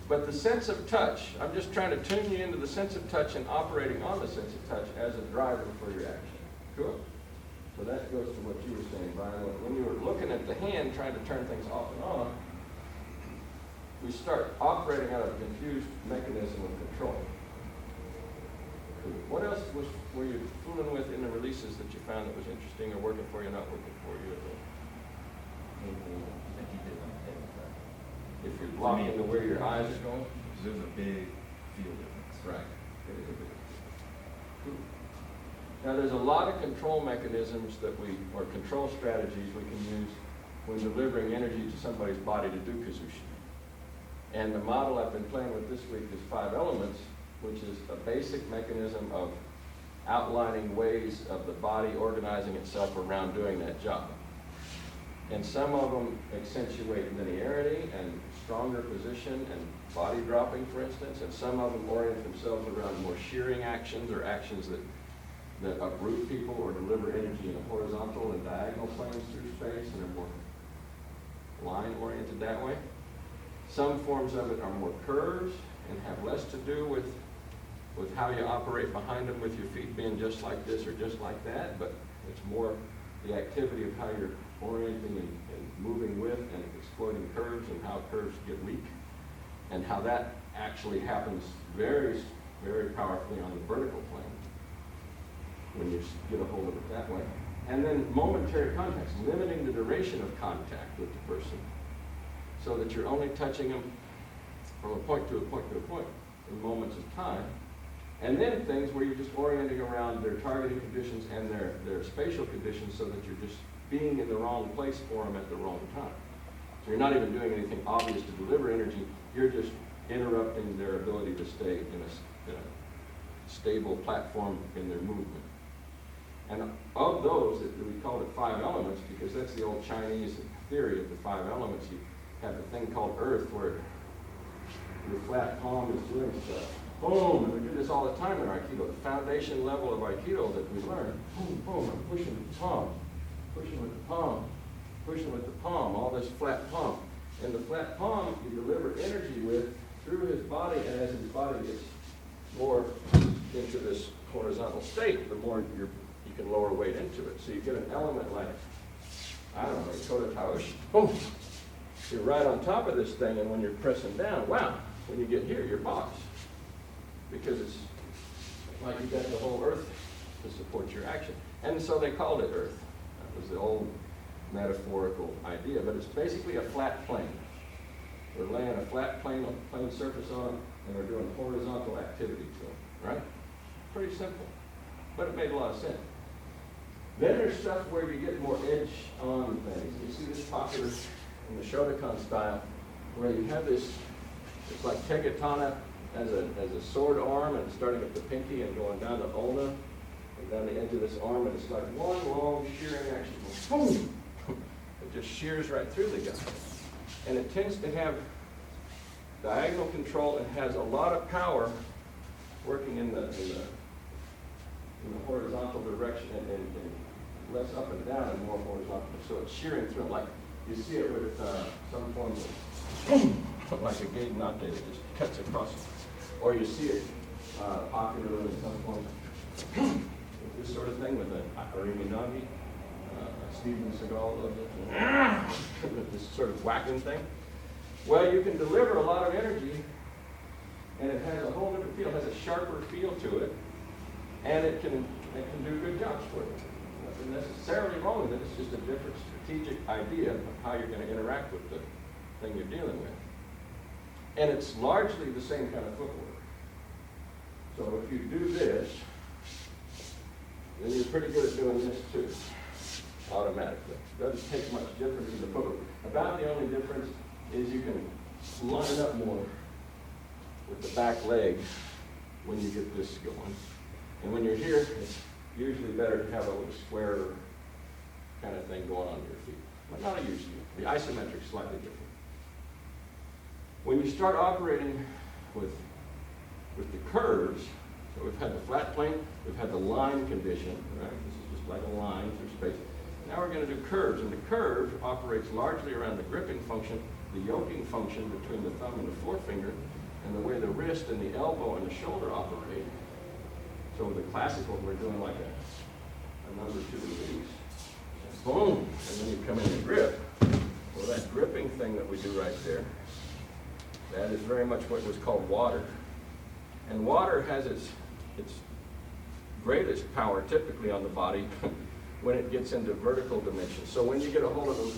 But the sense of touch, I'm just trying to tune you into the sense of touch and operating on the sense of touch as a driver for your action. Cool? So that goes to what you were saying, Brian. When you were looking at the hand, trying to turn things off and on, we start operating out of a confused mechanism of control. Cool. What else were you fooling with in the releases that you found that was interesting or working for you, not working for you? If you're blocking to where your eyes are going? There's a big field difference. Right. Now there's a lot of control mechanisms or control strategies we can use when delivering energy to somebody's body to do kazushi. And the model I've been playing with this week is 5 elements, which is a basic mechanism of outlining ways of the body organizing itself around doing that job. And some of them accentuate linearity and stronger position and body dropping, for instance, and some of them orient themselves around more shearing actions or actions that uproot people or deliver energy in a horizontal and diagonal planes through space and are more line-oriented that way. Some forms of it are more curves and have less to do with how you operate behind them with your feet being just like this or just like that, but it's more the activity of how you're orienting and moving with and exploiting curves and how curves get weak and how that actually happens very, very powerfully on the vertical plane when you get a hold of it that way. And then momentary context, limiting the duration of contact with the person so that you're only touching them from a point to a point to a point in moments of time. And then things where you're just orienting around their targeting conditions and their spatial conditions so that you're just being in the wrong place for them at the wrong time. So you're not even doing anything obvious to deliver energy, you're just interrupting their ability to stay in a stable platform in their movement. And of those, we call it 5 elements because that's the old Chinese theory of the 5 elements. You have a thing called earth where your flat palm is doing stuff. Boom, and we do this all the time in Aikido. The foundation level of Aikido that we learn. Boom, boom, I'm pushing with the palm, pushing with the palm, pushing with the palm, all this flat palm. And the flat palm you deliver energy with through his body, and as his body gets more into this horizontal state, the more you can lower weight into it. So you get an element like, I don't know, Koda Taoshi. Boom! You're right on top of this thing, and when you're pressing down, wow, when you get here, you're boss. Because it's like you got the whole earth to support your action. And so they called it earth. That was the old metaphorical idea, but it's basically a flat plane. We're laying a flat plane surface on them, and we're doing horizontal activity to them, right? Pretty simple, but it made a lot of sense. Then there's stuff where you get more edge on things. You see this popular in the Shotokan style, where you have this, it's like Tegatana as a sword arm, and starting at the pinky and going down to ulna, and down the edge of this arm, and it's like one long shearing action. Boom! It just shears right through the guy. And it tends to have diagonal control and has a lot of power working in the horizontal direction and less up and down and more horizontal. So it's shearing through, like you see it with some form of, like a gate knot that just cuts across it. Or you see it popularly in some form of this sort of thing with an Ariminagi. Steven Seagal loves it. This sort of whacking thing. Well, you can deliver a lot of energy, and it has a whole different feel. It has a sharper feel to it, and it can do good jobs for you. Nothing necessarily wrong with it. It's just a different strategic idea of how you're going to interact with the thing you're dealing with. And it's largely the same kind of footwork. So if you do this, then you're pretty good at doing this too, automatically. It doesn't take much difference in the footwork. About the only difference is you can line up more with the back leg when you get this going. And when you're here, it's usually better to have a little square kind of thing going on your feet. But not usually. The isometric is slightly different. When you start operating with the curves, so we've had the flat plane, we've had the line condition, right? This is just like a line through space. Now we're going to do curves, and the curve operates largely around the gripping function, the yoking function between the thumb and the forefinger, and the way the wrist and the elbow and the shoulder operate. So with the classical, we're doing like a number 2 release. Boom, and then you come in and grip. Well, that gripping thing that we do right there, that is very much what was called water. And water has its greatest power typically on the body when it gets into vertical dimensions. So when you get a hold of them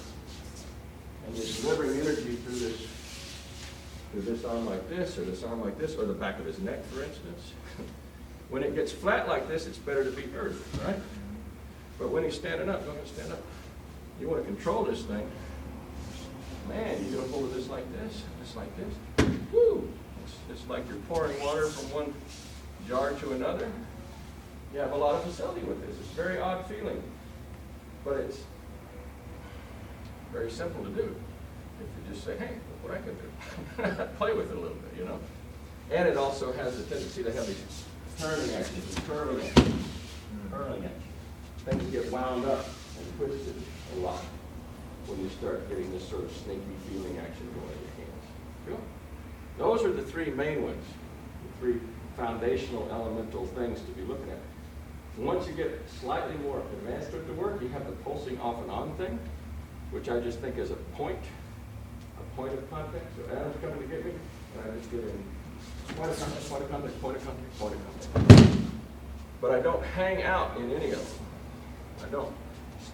and you're delivering energy through this arm like this, or this arm like this, or the back of his neck, for instance, when it gets flat like this, it's better to be earth, right? But when he's standing up, go ahead and stand up. You want to control this thing. Man, you get a hold of this like this, just like this. Woo! It's like you're pouring water from one jar to another. You have a lot of facility with this. It's a very odd feeling, but it's very simple to do. If you just say, hey, look what I can do. Play with it a little bit, you know. And it also has a tendency to have these turning actions, curling actions, curling actions. Things get wound up and twisted a lot when you start getting this sort of snaky feeling action going in your hands. Cool. Those are the 3 main ones, the 3 foundational elemental things to be looking at. Once you get slightly more advanced with the work, you have the pulsing off and on thing, which I just think is a point of contact. So Adam's coming to get me, and I just give him point of contact, point of contact, point of contact, point of contact. But I don't hang out in any of them. I don't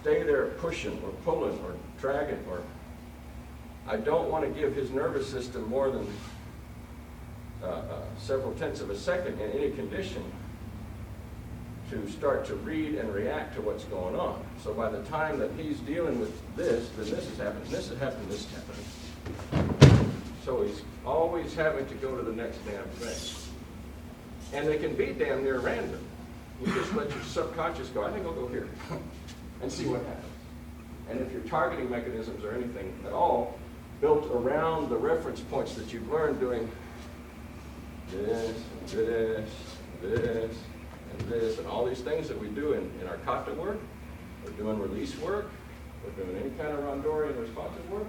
stay there pushing or pulling or dragging, or I don't want to give his nervous system more than several tenths of a second in any condition to start to read and react to what's going on. So by the time that he's dealing with this, then this is happening, this is happening, this is happening. So he's always having to go to the next damn thing. And they can be damn near random. You just let your subconscious go, I think I'll go here, and see what happens. And if your targeting mechanisms or anything at all built around the reference points that you've learned doing this, and this, and all these things that we do in our kata work, we're doing release work, we're doing any kind of Rondorian responsive work,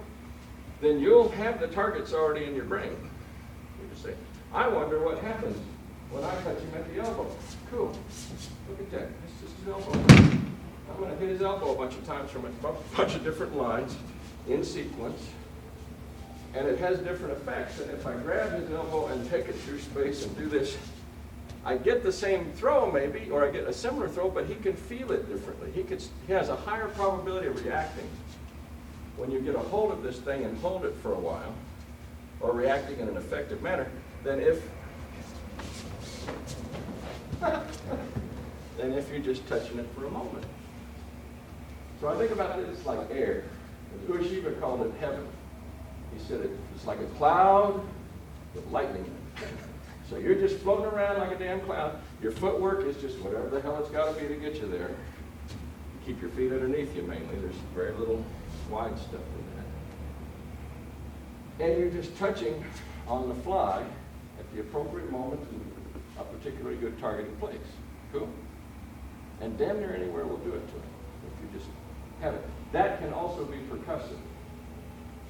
then you'll have the targets already in your brain. You just say, I wonder what happens when I touch him at the elbow. Cool. Look at that. It's just his elbow. I'm going to hit his elbow a bunch of times from a bunch of different lines in sequence. And it has different effects. And if I grab his elbow and take it through space and do this, I get the same throw maybe, or I get a similar throw, but he can feel it differently. He has a higher probability of reacting when you get a hold of this thing and hold it for a while, or reacting in an effective manner, than if you're just touching it for a moment. So I think about it as like air. Ueshiba called it heaven. He said it's like a cloud with lightning in it. So you're just floating around like a damn cloud. Your footwork is just whatever the hell it's got to be to get you there. You keep your feet underneath you mainly. There's very little wide stuff in that. And you're just touching on the fly at the appropriate moment in a particularly good targeting place. Cool? And damn near anywhere will do it to him if you just have it. That can also be percussive.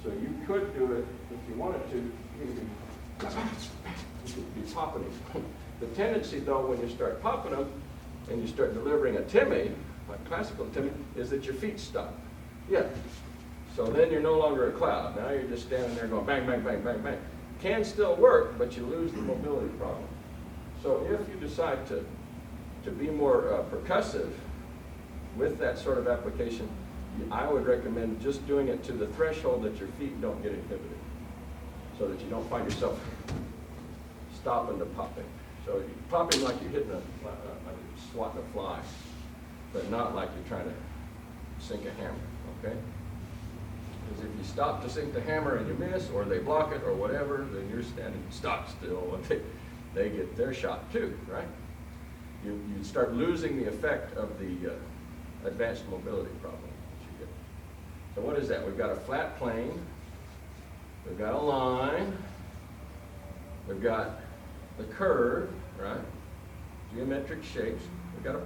So you could do it if you wanted to. You could be popping it. The tendency, though, when you start popping them and you start delivering a Timmy, like classical Timmy, is that your feet stop. Yeah. So then you're no longer a cloud. Now you're just standing there going bang, bang, bang, bang, bang. Can still work, but you lose the mobility problem. So if you decide to be more percussive with that sort of application, I would recommend just doing it to the threshold that your feet don't get inhibited, so that you don't find yourself stopping to popping. So you're popping like you're hitting like you're swatting a fly, but not like you're trying to sink a hammer, okay? Because if you stop to sink the hammer and you miss, or they block it, or whatever, then you're standing stock still, and they get their shot too, right? You start losing the effect of the advanced mobility problem that you get. So what is that? We've got a flat plane, we've got a line, we've got the curve, right? Geometric shapes, we've got a